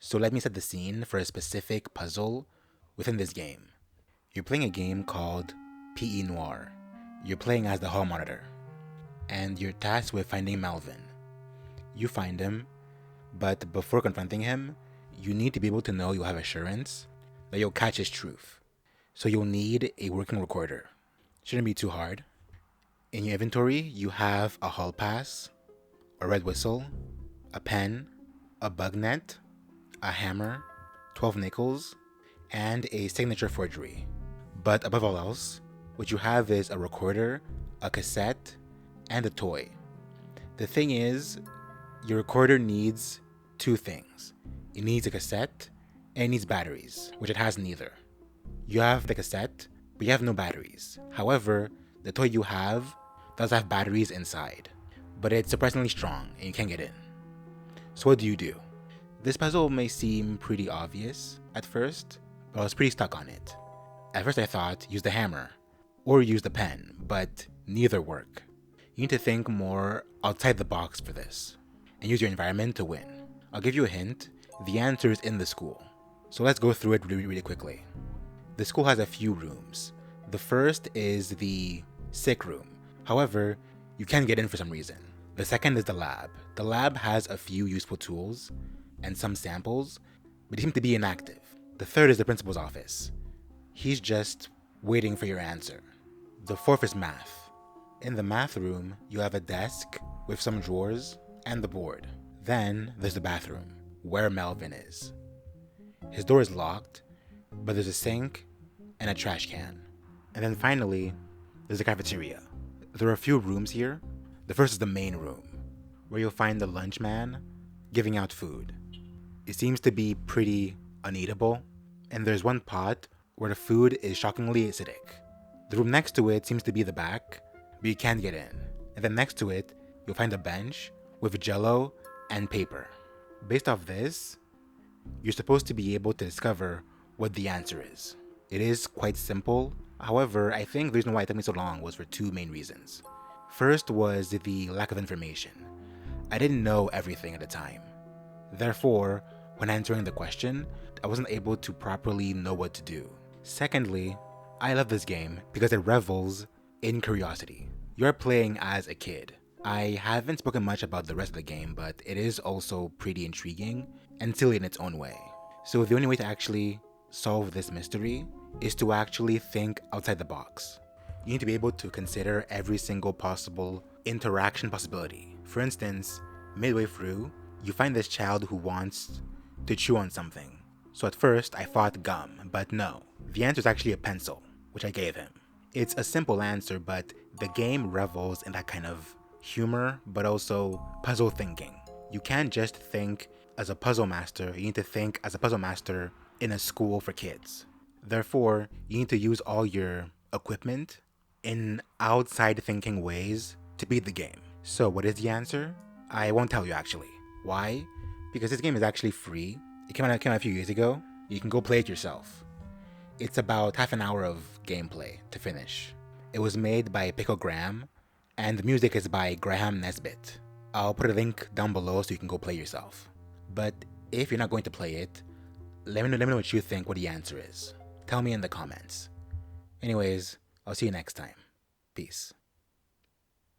So let me set the scene for a specific puzzle within this game. You're playing a game called PE Noir. You're playing as the hall monitor, and you're tasked with finding Melvin. You find him, but before confronting him, you need to be able to know you'll have assurance that you'll catch his truth. So you'll need a working recorder. Shouldn't be too hard. In your inventory, you have a hall pass, a red whistle, a pen, a bug net, a hammer, 12 nickels, and a signature forgery. But above all else, what you have is a recorder, a cassette, and a toy. The thing is, your recorder needs two things. It needs a cassette, and it needs batteries, which it has neither. You have the cassette, but you have no batteries. However, the toy you have does have batteries inside, but it's surprisingly strong and you can't get in. So what do? This puzzle may seem pretty obvious at first, but I was pretty stuck on it. At first I thought use the hammer or use the pen, but neither work. You need to think more outside the box for this and use your environment to win. I'll give you a hint. The answer is in the school. So let's go through it really quickly. The school has a few rooms. The first is the sick room. However, you can't get in for some reason. The second is the lab. The lab has a few useful tools and some samples, but they seem to be inactive. The third is the principal's office. He's just waiting for your answer. The fourth is math. In the math room, you have a desk with some drawers and the board. Then there's the bathroom, where Melvin is. His door is locked, but there's a sink and a trash can. And then finally, there's the cafeteria. There are a few rooms here. The first is the main room, where you'll find the lunch man giving out food. It seems to be pretty uneatable, and there's one pot where the food is shockingly acidic. The room next to it seems to be the back, but you can't get in. And then next to it, you'll find a bench with jello and paper. Based off this, you're supposed to be able to discover what the answer is. It is quite simple. However, I think the reason why it took me so long was for two main reasons. First was the lack of information. I didn't know everything at the time. Therefore, when answering the question, I wasn't able to properly know what to do. Secondly, I love this game because it revels in curiosity. You're playing as a kid. I haven't spoken much about the rest of the game, but it is also pretty intriguing and silly in its own way. So the only way to actually solve this mystery is to actually think outside the box. You need to be able to consider every single possible interaction possibility. For instance, midway through, you find this child who wants to chew on something. So at first, I thought gum, but no. The answer is actually a pencil, which I gave him. It's a simple answer, but the game revels in that kind of humor, but also puzzle thinking. You can't just think as a puzzle master, you need to think as a puzzle master in a school for kids. Therefore, you need to use all your equipment in outside thinking ways to beat the game. So what is the answer? I won't tell you actually. Why? Because this game is actually free. It came out a few years ago. You can go play it yourself. It's about half an hour of gameplay to finish. It was made by Pickle Graham, and the music is by Graham Nesbitt. I'll put a link down below so you can go play yourself. But if you're not going to play it, let me know what you think what the answer is. Tell me in the comments. Anyways, I'll see you next time. Peace.